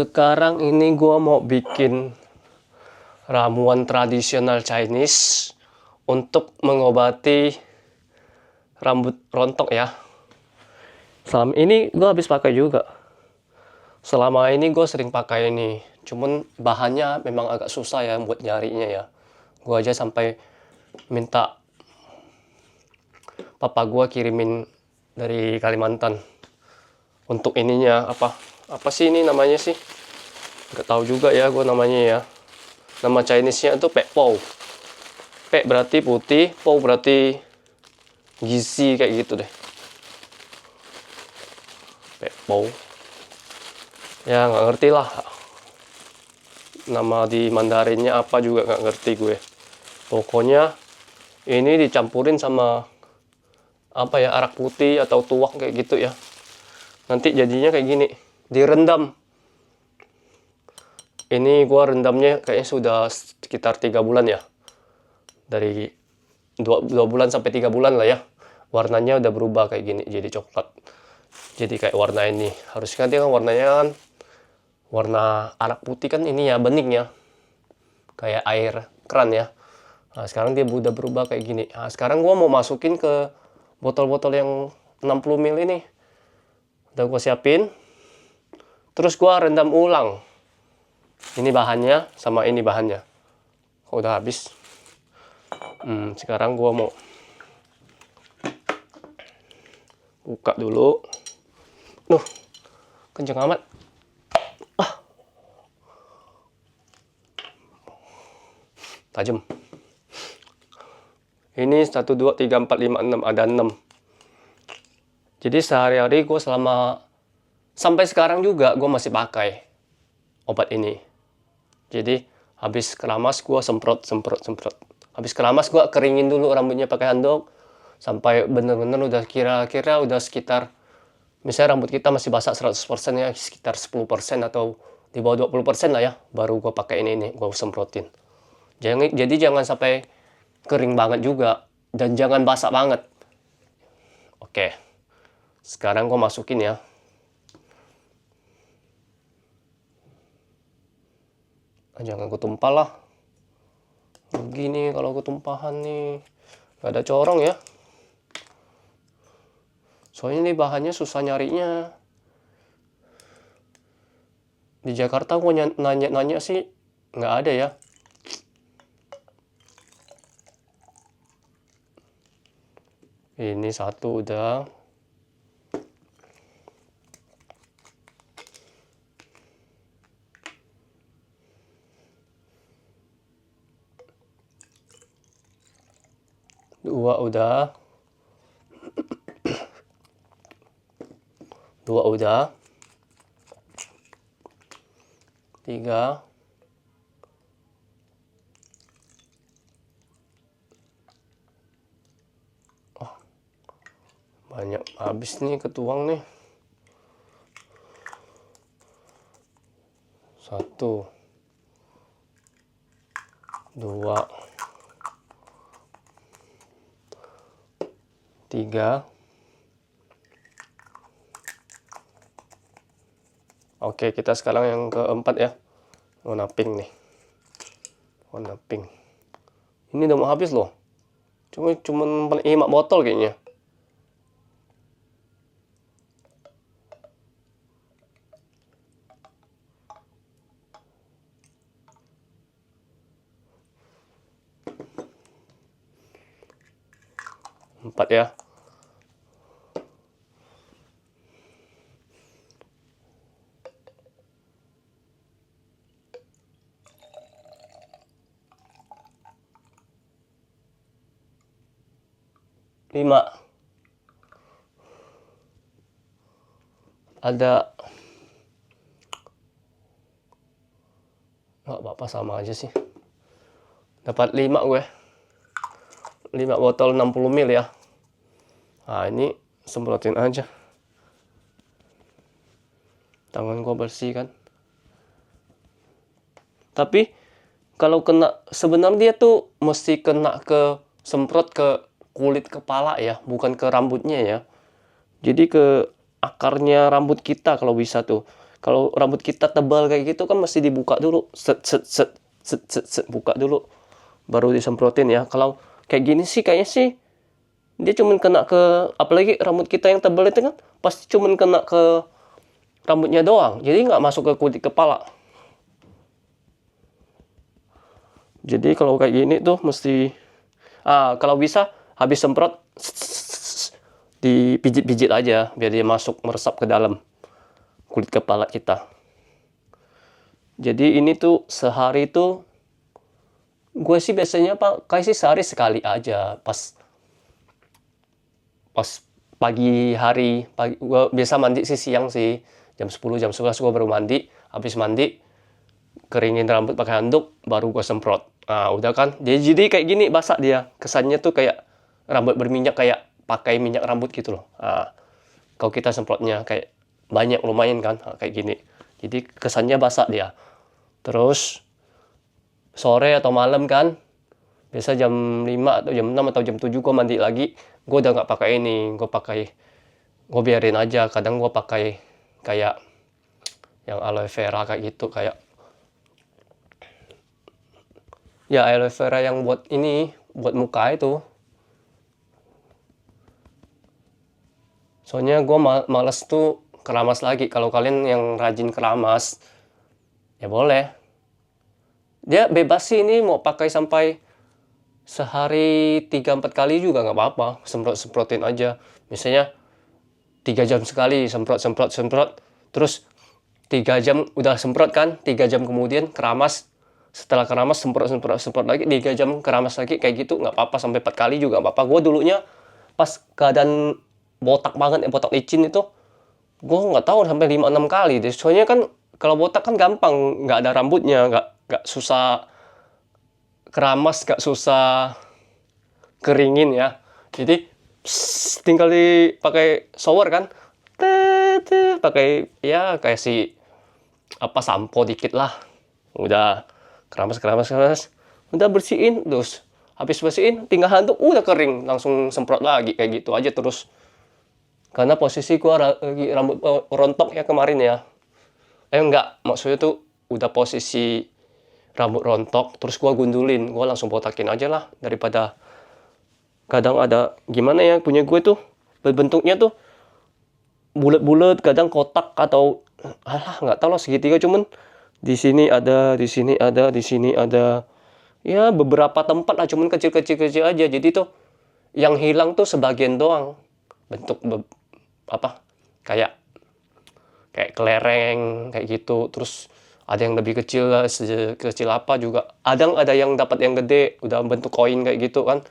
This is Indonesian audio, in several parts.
Sekarang ini gua mau bikin ramuan tradisional Chinese untuk mengobati rambut rontok ya. Selama ini gua habis pakai juga. Selama ini gue sering pakai ini. Cuman bahannya memang agak susah ya buat nyarinya ya. Gue aja sampai minta papa gue kirimin dari Kalimantan. Untuk ininya apa sih ini namanya sih? Gak tahu juga ya gue namanya ya. Nama Chinese-nya itu Pek Pou. Pek berarti putih, Pou berarti gizi kayak gitu deh. Pek Pou. Ya nggak ngerti lah. Nama di Mandarinnya apa juga nggak ngerti gue. Pokoknya ini dicampurin sama apa ya, arak putih atau tuak kayak gitu ya. Nanti jadinya kayak gini, direndam. Ini gua rendamnya kayaknya sudah sekitar 3 bulan ya. Dari 2 bulan sampai 3 bulan lah ya. Warnanya udah berubah kayak gini, jadi coklat. Jadi kayak warna ini. Harusnya dia kan warnanya kan warna arak putih kan ini ya, bening ya. Kayak air keran ya. Nah, sekarang dia udah berubah kayak gini. Nah, sekarang gua mau masukin ke botol-botol yang 60 ml ini. Udah gua siapin. Terus gua rendam ulang. Ini bahannya sama ini bahannya. Kok udah habis. Sekarang gua mau buka dulu. Kenceng amat. Tajam. Ini 1, 2, 3, 4, 5, 6. Ada 6. Jadi sehari-hari gue sampai sekarang juga gue masih pakai obat ini. Jadi habis keramas gue semprot. Habis keramas gue keringin dulu rambutnya pakai handuk. Sampai bener-bener udah kira-kira udah sekitar, misalnya rambut kita masih basah 100% ya, sekitar 10% atau di bawah 20% lah ya. Baru gue pakai ini gue semprotin. Jadi jangan sampai kering banget juga. Dan jangan basah banget. Oke. Sekarang gue masukin ya. Jangan gue tumpah lah. Begini kalau gue tumpahan nih. Gak ada corong ya. Soalnya ini bahannya susah nyarinya. Di Jakarta gue nanya sih nggak ada ya. Ini 1 udah. Dua udah. 3. Banyak habis nih ketuang nih. 1, 2, 3. Oke, kita sekarang yang keempat ya. Warna pink nih. Warna pink. Ini udah mau habis loh. Cuman 5 botol kayaknya. Empat ya. Lima. Ada. Nggak apa-apa, sama aja sih. Dapat 5 gue. 5 botol 60 ml ya. Nah, ini semprotin aja. Tangan gue bersih kan. Tapi kalau kena, sebenarnya dia tuh mesti kena semprot ke kulit kepala ya, bukan ke rambutnya ya. Jadi ke akarnya rambut kita kalau bisa tuh. Kalau rambut kita tebal kayak gitu kan mesti dibuka dulu, set set set set set, set. Buka dulu, baru disemprotin ya. Kalau kayak gini sih kayaknya sih dia cuman kena ke, apalagi rambut kita yang tebal itu kan pasti cuman kena ke rambutnya doang, jadi nggak masuk ke kulit kepala. Jadi kalau kayak gini tuh mesti, kalau bisa habis semprot dipijit-pijit aja biar dia masuk meresap ke dalam kulit kepala kita. Jadi ini tuh sehari tuh gue sih biasanya pakai sih sehari sekali aja, pas pagi hari. Gue biasa mandi sih siang sih, jam 10 jam 11 gue baru mandi. Habis mandi keringin rambut pakai handuk, baru gue semprot. Nah udah kan, jadi kayak gini basah dia, kesannya tuh kayak rambut berminyak, kayak pakai minyak rambut gitu loh. Nah, kalau kita semprotnya kayak banyak lumayan kan, kayak gini, jadi kesannya basah dia. Terus sore atau malam kan, biasa jam 5 atau jam 6 atau jam 7 gue mandi lagi. Gue udah nggak pakai ini, gue biarin aja. Kadang gue pakai kayak yang aloe vera kayak gitu, kayak ya aloe vera yang buat ini, buat muka itu. Soalnya gue males tuh keramas lagi. Kalau kalian yang rajin keramas, ya boleh. Dia bebas sih, ini mau pakai sampai sehari 3-4 kali juga nggak apa-apa. Semprotin aja. Misalnya 3 jam sekali semprot. Terus 3 jam udah semprot kan, 3 jam kemudian keramas. Setelah keramas semprot lagi, 3 jam keramas lagi, kayak gitu nggak apa-apa. Sampai 4 kali juga nggak apa-apa. Gue dulunya pas keadaan botak banget, botak licin itu, gue nggak tahu sampai 5-6 kali deh. Soalnya kan kalau botak kan gampang, nggak ada rambutnya, nggak susah keramas, nggak susah keringin ya. Jadi tinggal dipakai shower kan, pakai ya kayak si apa sampo dikit lah, udah keramas, udah bersihin. Terus habis bersihin tinggal handuk, udah kering, langsung semprot lagi, kayak gitu aja terus. Karena posisi gua lagi rambut rontok ya kemarin ya. Enggak, maksudnya tuh udah posisi rambut rontok, terus gua gundulin, gua langsung botakin aja lah, daripada kadang ada gimana ya, punya gue tuh bentuknya tuh bulat-bulat, kadang kotak atau nggak tahu lah, segitiga, cuman di sini ada, di sini ada, di sini ada, ya beberapa tempat lah, cuman kecil aja. Jadi tuh yang hilang tuh sebagian doang, bentuk apa kayak kelereng kayak gitu. Terus ada yang lebih kecil lah, kecil apa juga. Ada yang dapat yang gede, udah bentuk koin kayak gitu kan.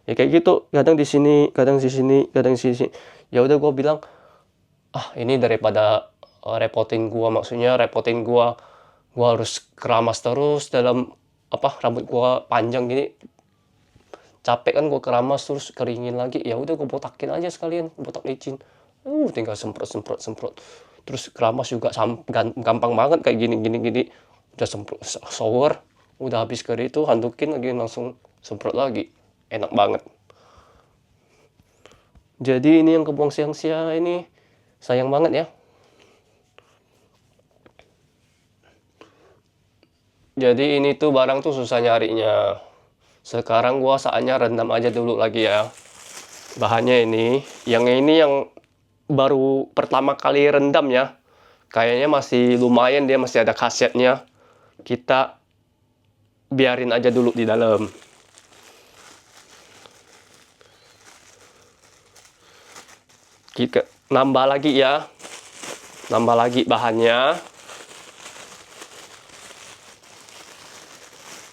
Ya kayak gitu, kadang di sini, kadang di sini, kadang di sini. Ya udah gue bilang, ini daripada repotin gua harus keramas terus dalam rambut gua panjang gini. Capek kan gua keramas terus keringin lagi. Ya udah gue botakin aja sekalian, botak licin. Tinggal semprot. Terus keramas juga gampang banget, kayak gini. Udah semprot shower, udah habis kering itu handukin lagi, langsung semprot lagi. Enak banget. Jadi ini yang kebuang siang-siang ini sayang banget ya. Jadi ini tuh barang tuh susah nyarinya. Sekarang gua saatnya rendam aja dulu lagi ya. Bahannya ini yang baru pertama kali rendam ya. Kayaknya masih lumayan, dia masih ada khasiatnya. Kita biarin aja dulu di dalam. Kita nambah lagi ya. Nambah lagi bahannya.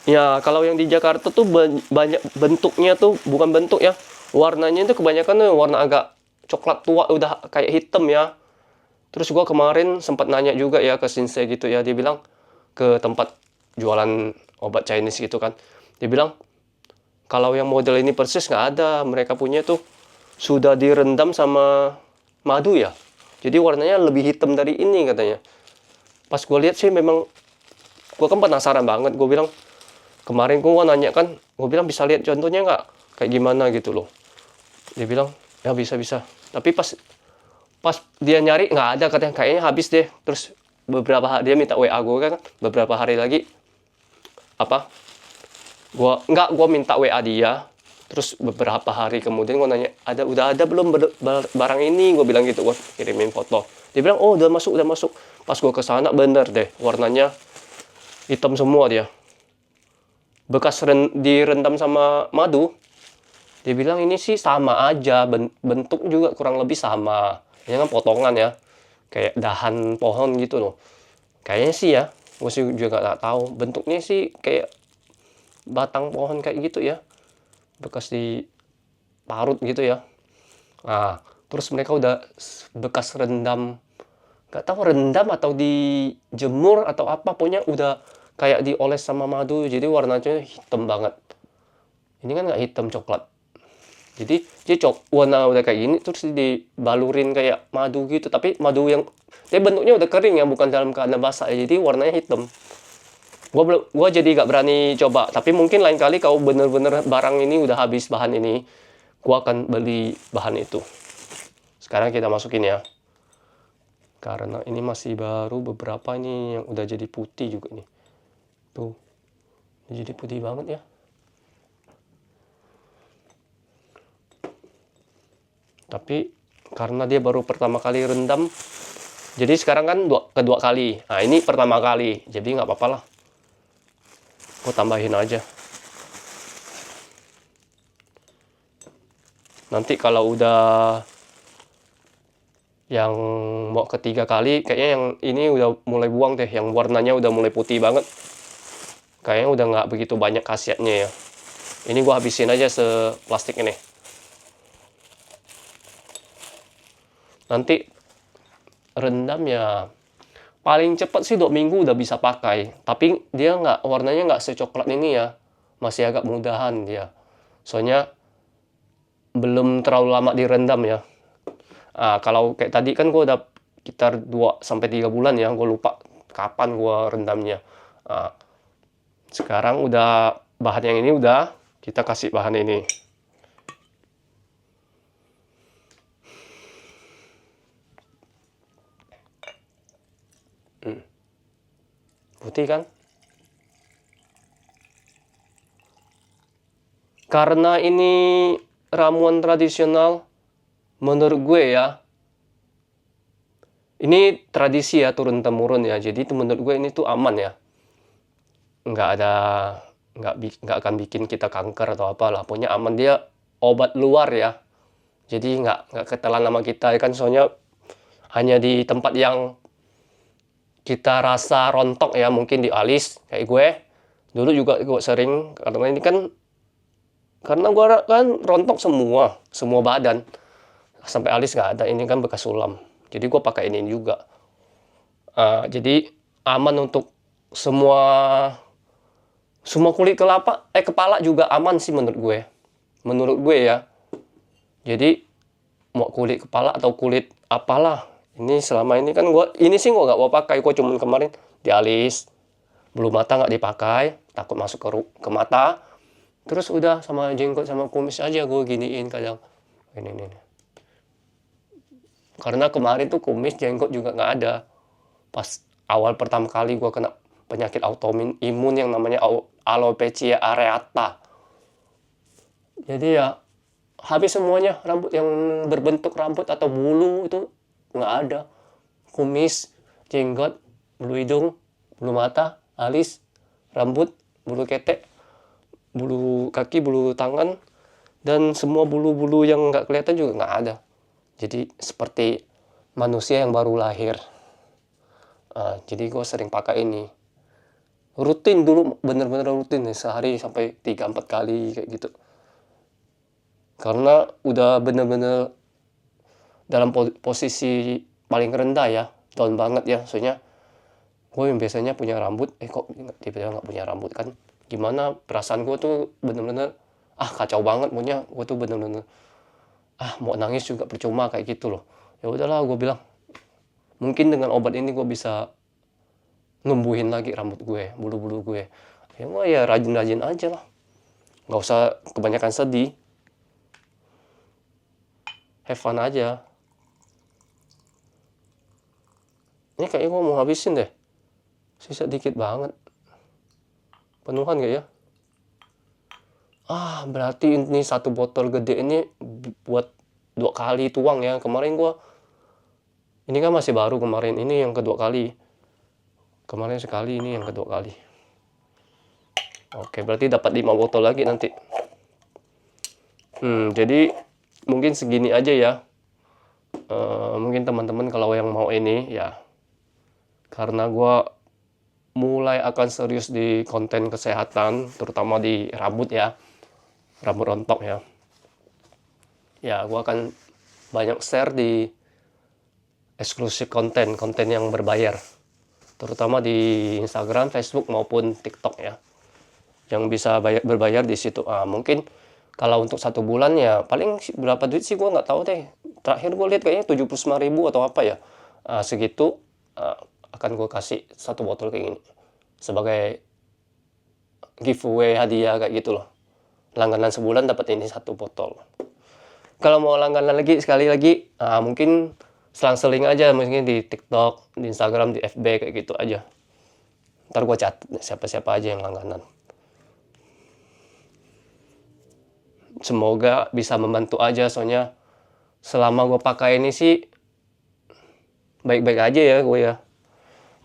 Ya, kalau yang di Jakarta tuh banyak bentuknya tuh, bukan bentuk ya. Warnanya itu kebanyakan tuh warna agak coklat tua, udah kayak hitam ya. Terus gua kemarin sempat nanya juga ya ke Shinsei gitu ya. Dia bilang ke tempat jualan obat Chinese gitu kan. Dia bilang kalau yang model ini persis nggak ada. Mereka punya tuh sudah direndam sama madu ya. Jadi warnanya lebih hitam dari ini katanya. Pas gue lihat sih memang, gue kan penasaran banget. Gue bilang, kemarin gue nanya kan, gue bilang bisa lihat contohnya nggak? Kayak gimana gitu loh. Dia bilang, ya bisa. Tapi pas dia nyari nggak ada katanya, kayaknya habis deh. Terus beberapa hari dia minta WA gue kan, beberapa hari lagi apa gua minta WA dia, terus beberapa hari kemudian gue nanya, udah ada belum barang ini, gue bilang gitu, gue kirimin foto. Dia bilang, oh udah masuk, udah masuk. Pas gue kesana bener deh, warnanya hitam semua dia, bekas direndam sama madu. Dia bilang ini sih sama aja, bentuk juga kurang lebih sama. Ini kan potongan ya, kayak dahan pohon gitu loh. Kayaknya sih ya, gue sih juga nggak tahu. Bentuknya sih kayak batang pohon kayak gitu ya, bekas diparut gitu ya. Nah, terus mereka udah bekas rendam, nggak tahu rendam atau dijemur atau apa, pokoknya udah kayak dioles sama madu, jadi warnanya hitam banget. Ini kan nggak hitam, coklat. Jadi warna udah kayak gini, terus dibalurin kayak madu gitu, tapi madu yang dia bentuknya udah kering ya, bukan dalam keadaan basah ya, jadi warnanya hitam. Gua jadi gak berani coba, tapi mungkin lain kali kalau bener-bener barang ini udah habis bahan ini, gua akan beli bahan itu. Sekarang kita masukin ya, karena ini masih baru beberapa ini yang udah jadi putih juga nih. Tuh, jadi putih banget ya. Tapi karena dia baru pertama kali rendam, jadi sekarang kan kedua kali. Nah ini pertama kali, jadi nggak apa-apa lah, gue tambahin aja. Nanti kalau udah yang mau ketiga kali, kayaknya yang ini udah mulai buang deh, yang warnanya udah mulai putih banget, kayaknya udah nggak begitu banyak khasiatnya ya. Ini gue habisin aja seplastik ini. Nanti rendam ya paling cepat sih 2 minggu udah bisa pakai, tapi dia warnanya nggak secoklat ini ya, masih agak mudahan dia, soalnya belum terlalu lama direndam ya. Kalau kayak tadi kan gue udah sekitar 2-3 bulan ya, gue lupa kapan gue rendamnya. Sekarang udah bahan yang ini udah, kita kasih bahan ini. Putih kan? Karena ini ramuan tradisional, menurut gue ya, ini tradisi ya, turun-temurun ya, jadi itu menurut gue ini tuh aman ya. Nggak akan bikin kita kanker atau apalah, pokoknya aman, dia obat luar ya. Jadi nggak ketelan sama kita ya kan, soalnya hanya di tempat yang kita rasa rontok ya, mungkin di alis kayak gue. Dulu juga gue sering, karena ini kan, karena gue kan rontok semua badan. Sampai alis nggak ada, ini kan bekas sulam. Jadi gue pakai ini juga. Jadi aman untuk semua kulit kepala juga aman sih menurut gue. Menurut gue ya. Jadi mau kulit kepala atau kulit apalah, ini selama ini kan ini sih gue nggak mau pakai, gue cuman kemarin di alis, bulu mata nggak dipakai, takut masuk ke mata. Terus udah sama jenggot sama kumis aja gue giniin kadang. Ini. Karena kemarin tuh kumis jenggot juga nggak ada. Pas awal pertama kali gue kena penyakit autoimun yang namanya alopecia areata. Jadi ya habis semuanya, rambut yang berbentuk rambut atau bulu itu nggak ada. Kumis, jenggot, bulu hidung, bulu mata, alis, rambut, bulu ketek, bulu kaki, bulu tangan, dan semua bulu-bulu yang nggak kelihatan juga nggak ada. Jadi seperti manusia yang baru lahir. Jadi gue sering pakai ini. Rutin dulu, bener-bener rutin nih, sehari sampai 3-4 kali kayak gitu. Karena udah bener-bener dalam posisi paling rendah ya, down banget ya. Soalnya gue yang biasanya punya rambut, kok tiba-tiba nggak punya rambut kan. Gimana perasaan gue tuh bener-bener, kacau banget punya. Gue tuh bener-bener, mau nangis juga percuma kayak gitu loh. Ya udahlah, gue bilang, mungkin dengan obat ini gue bisa numbuhin lagi rambut gue, bulu-bulu gue. Ya gue ya rajin-rajin aja lah, nggak usah kebanyakan sedih, have fun aja. Ini kayaknya gue mau habisin deh. Sisa dikit banget. Penuhan gak ya? Berarti ini satu botol gede ini buat 2 kali tuang ya. Kemarin gue, ini kan masih baru kemarin. Ini yang kedua kali. Kemarin sekali, ini yang kedua kali. Oke, berarti dapat 5 botol lagi nanti. Jadi mungkin segini aja ya. Mungkin teman-teman kalau yang mau ini ya, karena gue mulai akan serius di konten kesehatan, terutama di rambut ya, rambut rontok ya. Ya, gue akan banyak share di eksklusif konten yang berbayar, terutama di Instagram, Facebook maupun TikTok ya, yang bisa berbayar di situ. Mungkin kalau untuk 1 bulan ya paling berapa duit sih gue nggak tahu deh. Terakhir gue lihat kayaknya 75.000 atau apa ya. Segitu akan gue kasih 1 botol kayak gini sebagai giveaway, hadiah kayak gitu loh. Langganan sebulan dapat ini 1 botol. Kalau mau langganan lagi sekali lagi, mungkin selang-seling aja, mungkin di TikTok, di Instagram, di FB kayak gitu aja. Ntar gue catat siapa-siapa aja yang langganan. Semoga bisa membantu aja, soalnya selama gue pakai ini sih baik-baik aja ya gue ya.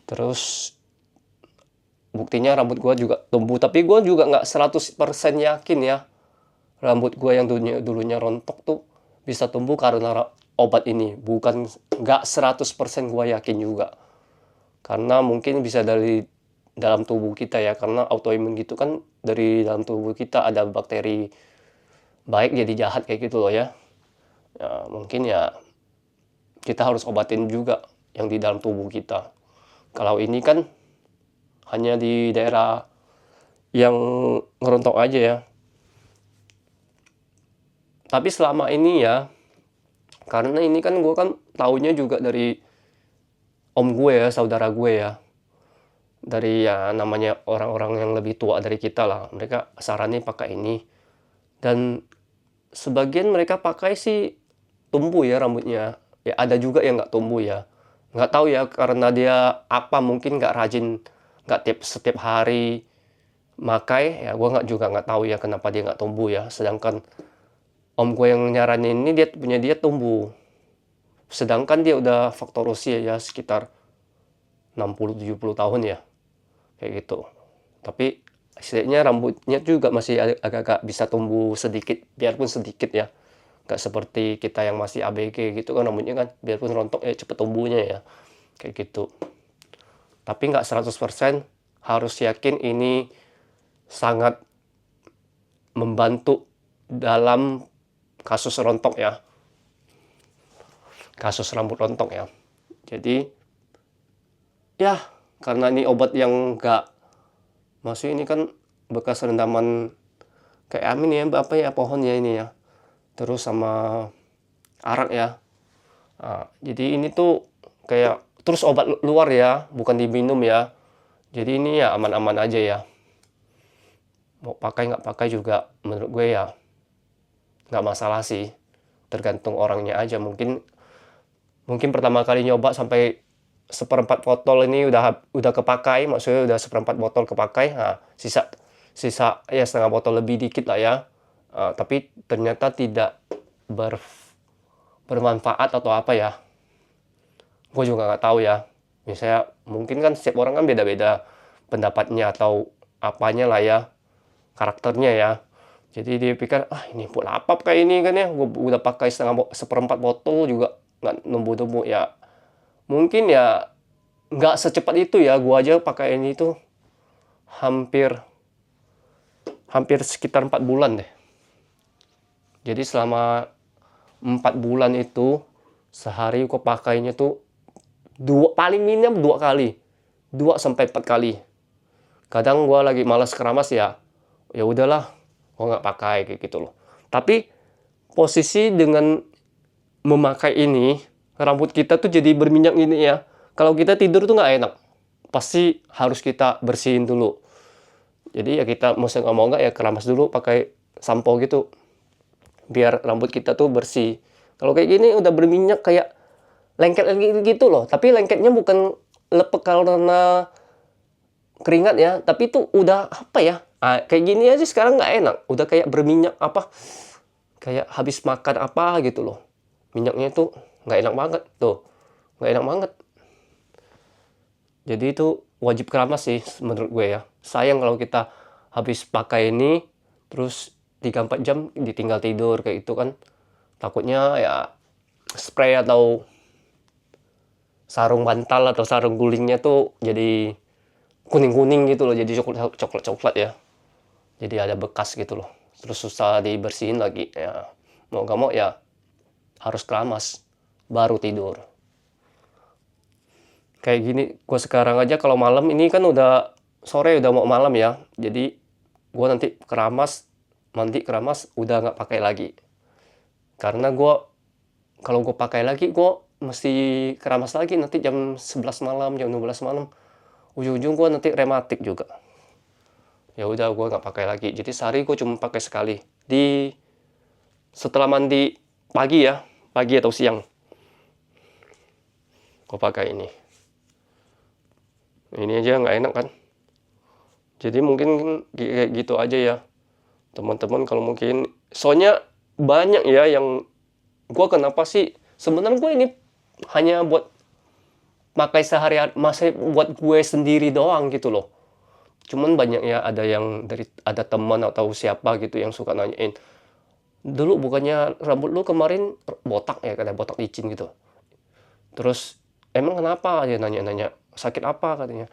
Terus buktinya rambut gue juga tumbuh, tapi gue juga nggak 100% yakin ya rambut gue yang dulunya rontok tuh bisa tumbuh karena obat ini. Bukan, nggak 100% gue yakin juga, karena mungkin bisa dari dalam tubuh kita ya, karena autoimun gitu kan, dari dalam tubuh kita ada bakteri baik jadi jahat kayak gitu loh ya. Mungkin ya kita harus obatin juga yang di dalam tubuh kita. Kalau ini kan hanya di daerah yang ngerontok aja ya. Tapi selama ini ya, karena ini kan gue kan taunya juga dari om gue ya, saudara gue ya. Dari ya namanya orang-orang yang lebih tua dari kita lah. Mereka sarannya pakai ini. Dan sebagian mereka pakai sih tumbuh ya rambutnya. Ya ada juga yang nggak tumbuh ya. Nggak tahu ya, karena dia apa, mungkin nggak rajin, nggak setiap hari makai ya. Gue nggak tahu ya kenapa dia nggak tumbuh ya. Sedangkan om gue yang nyaranin ini, dia tumbuh. Sedangkan dia udah faktor usia ya sekitar 60-70 tahun ya. Kayak gitu. Tapi setidaknya rambutnya juga masih agak-agak bisa tumbuh sedikit, biarpun sedikit ya. Nggak seperti kita yang masih ABG gitu kan, rambutnya kan biarpun rontok ya cepet tumbuhnya ya. Kayak gitu. Tapi nggak 100%, harus yakin ini sangat membantu dalam kasus rontok ya. Kasus rambut rontok ya. Jadi ya, karena ini obat yang nggak, maksudnya ini kan bekas rendaman kayak amin ya, apa ya, pohon ya ini ya. Terus sama arak ya. Jadi ini tuh kayak terus obat luar ya, bukan diminum ya. Jadi ini ya aman-aman aja ya. Mau pakai nggak pakai juga menurut gue ya nggak masalah sih. Tergantung orangnya aja. Mungkin pertama kali nyoba sampai 1/4 botol ini udah kepakai, maksudnya udah 1/4 botol kepakai. Sisa ya setengah botol lebih dikit lah ya. Tapi ternyata tidak bermanfaat atau apa ya. Gue juga nggak tahu ya. Misalnya mungkin kan setiap orang kan beda-beda pendapatnya atau apanya lah ya, karakternya ya. Jadi dia pikir, ini buat apa kayak ini kan ya, gue udah pakai 1/4 botol juga nggak numbuh-numbuh ya. Mungkin ya nggak secepat itu ya. Gue aja pakai ini tuh hampir sekitar 4 bulan deh. Jadi selama 4 bulan itu sehari gue pakainya tuh paling minim 2 kali, 2-4 kali. Kadang gue lagi malas keramas ya udahlah, gue nggak pakai kayak gitu loh. Tapi posisi dengan memakai ini, rambut kita tuh jadi berminyak ini ya. Kalau kita tidur tuh nggak enak, pasti harus kita bersihin dulu. Jadi ya kita mau nggak ya keramas dulu pakai sampo gitu, biar rambut kita tuh bersih. Kalau kayak gini udah berminyak kayak lengket gitu loh, tapi lengketnya bukan lepek karena keringat ya, tapi itu udah apa ya, kayak gini aja sekarang nggak enak, udah kayak berminyak apa, kayak habis makan apa gitu loh. Minyaknya itu nggak enak banget tuh, nggak enak banget. Jadi itu wajib keramas sih menurut gue ya. Sayang kalau kita habis pakai ini, terus 3-4 jam ditinggal tidur kayak gitu kan. Takutnya ya spray atau sarung bantal atau sarung gulingnya tuh jadi kuning-kuning gitu loh, jadi coklat-coklat ya. Jadi ada bekas gitu loh. Terus susah dibersihin lagi ya. Mau gak mau ya harus keramas baru tidur. Kayak gini, gue sekarang aja kalau malam ini kan udah sore, udah mau malam ya. Jadi gue nanti keramas, mandi keramas, udah nggak pakai lagi. Karena gue kalau gue pakai lagi, gue mesti keramas lagi nanti jam 11 malam, jam 12 malam. Ujung-ujung gue nanti rematik juga. Ya udah gue nggak pakai lagi. Jadi sehari gue cuma pakai sekali. Setelah mandi pagi ya, pagi atau siang. Gue pakai ini. Ini aja nggak enak kan. Jadi mungkin kayak gitu aja ya. Teman-teman kalau mungkin, soalnya banyak ya yang gue kenapa sih, sebenarnya gue ini hanya buat pakai sehari-hari, masih buat gue sendiri doang gitu loh. Cuman banyak ya, ada teman atau siapa gitu yang suka nanyain, dulu bukannya rambut lu kemarin botak ya, katanya botak licin gitu. Terus emang kenapa, dia nanya-nanya sakit apa katanya.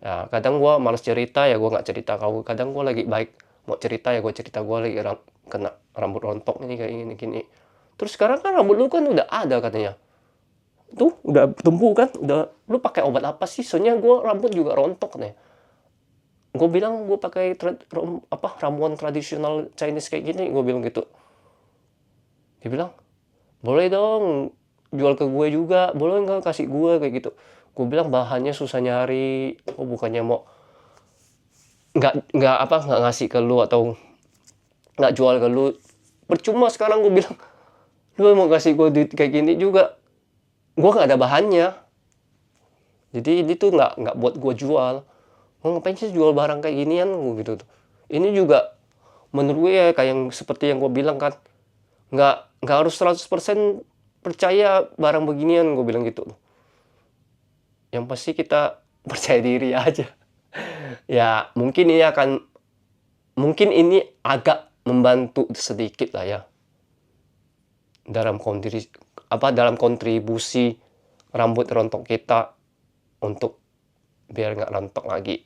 Ya kadang gue males cerita ya, gue nggak cerita. Kalau kadang gue lagi baik mau cerita ya gue cerita, gue lagi kena rambut rontok ini kayak gini. Terus sekarang kan rambut lu kan udah ada katanya, tuh udah tumbuh kan, udah, lu pakai obat apa sih, soalnya gue rambut juga rontok nih. Gue bilang gue pakai ramuan tradisional Chinese kayak gini, gue bilang gitu. Dia bilang boleh dong jual ke gue juga, boleh nggak kasih gue kayak gitu. Gue bilang bahannya susah nyari, gue bukannya mau nggak ngasih ke lu atau nggak jual ke lu, percuma sekarang. Gue bilang lu mau kasih gue duit kayak gini juga, gue nggak ada bahannya. Jadi ini tuh nggak buat gue jual. Mau ngapain sih jual barang kayak ginian, gue gitu tuh. Ini juga menurut gue ya kayak yang seperti yang gue bilang kan, nggak harus 100% percaya barang beginian, gue bilang gitu. Yang pasti kita percaya diri aja. Ya mungkin ini agak membantu sedikit lah ya dalam kontribusi rambut rontok kita untuk biar nggak rontok lagi.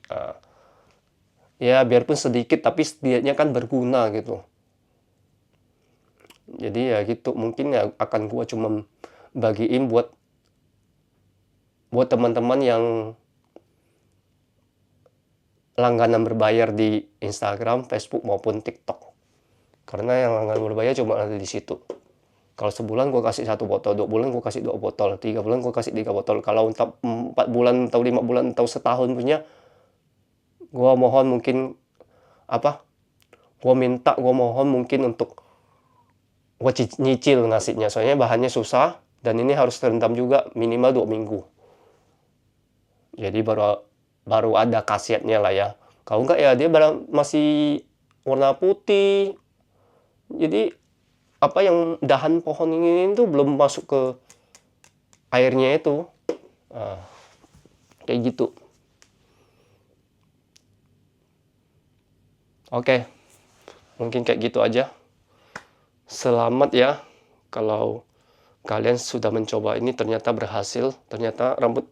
Ya biarpun sedikit tapi setidaknya kan berguna gitu. Jadi ya gitu, mungkin ya akan gua cuma bagiin buat teman-teman yang langganan berbayar di Instagram, Facebook maupun TikTok. Karena yang langganan berbayar cuma ada di situ. Kalau sebulan gue kasih 1 botol, 2 bulan gue kasih 2 botol, 3 bulan gue kasih 3 botol. Kalau untuk 4 bulan atau 5 bulan atau setahun punya, gue mohon mungkin gue mohon mungkin untuk gue nyicil ngasihnya. Soalnya bahannya susah dan ini harus terendam juga minimal 2 minggu. Jadi baru ada khasiatnya lah ya. Kalau enggak ya dia masih warna putih. Jadi yang dahan pohon ini tuh belum masuk ke airnya itu. Kayak gitu. Oke, mungkin kayak gitu aja. Selamat ya kalau kalian sudah mencoba ini, ternyata berhasil, ternyata rambut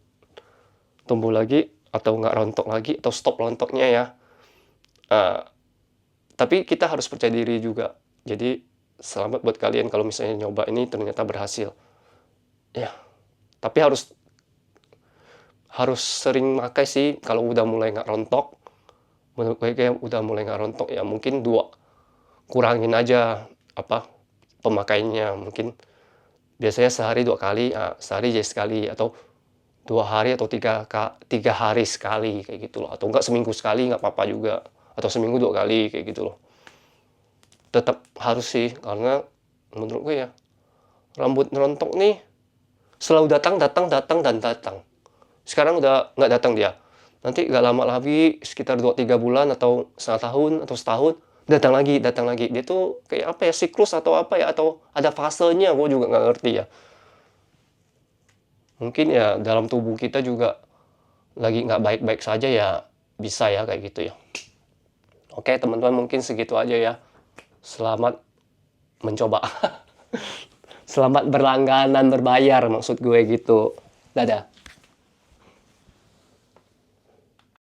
tumbuh lagi atau nggak rontok lagi atau stop rontoknya ya. Tapi kita harus percaya diri juga. Jadi selamat buat kalian kalau misalnya nyoba ini ternyata berhasil. Ya, tapi harus sering pakai sih kalau udah mulai nggak rontok. Menurut gue kayak udah mulai nggak rontok ya, mungkin kurangin aja pemakaiannya. Mungkin biasanya sehari 2 kali, sehari jadi sekali, atau 2 hari atau 3 hari sekali kayak gitu loh. Atau enggak seminggu sekali nggak apa-apa juga, atau seminggu 2 kali kayak gitu loh. Tetap harus sih, karena menurut gue ya rambut rontok nih Selalu datang, datang, datang, dan datang. Sekarang udah nggak datang dia. Nanti nggak lama lagi, sekitar 2-3 bulan, atau setengah tahun, atau setahun, datang lagi, datang lagi. Dia tuh kayak apa ya, siklus atau apa ya, atau ada fasenya, gue juga nggak ngerti ya. Mungkin ya dalam tubuh kita juga lagi nggak baik-baik saja ya, bisa ya kayak gitu ya. Oke teman-teman, mungkin segitu aja ya. Selamat mencoba. Selamat berlangganan berbayar, maksud gue gitu. Dadah.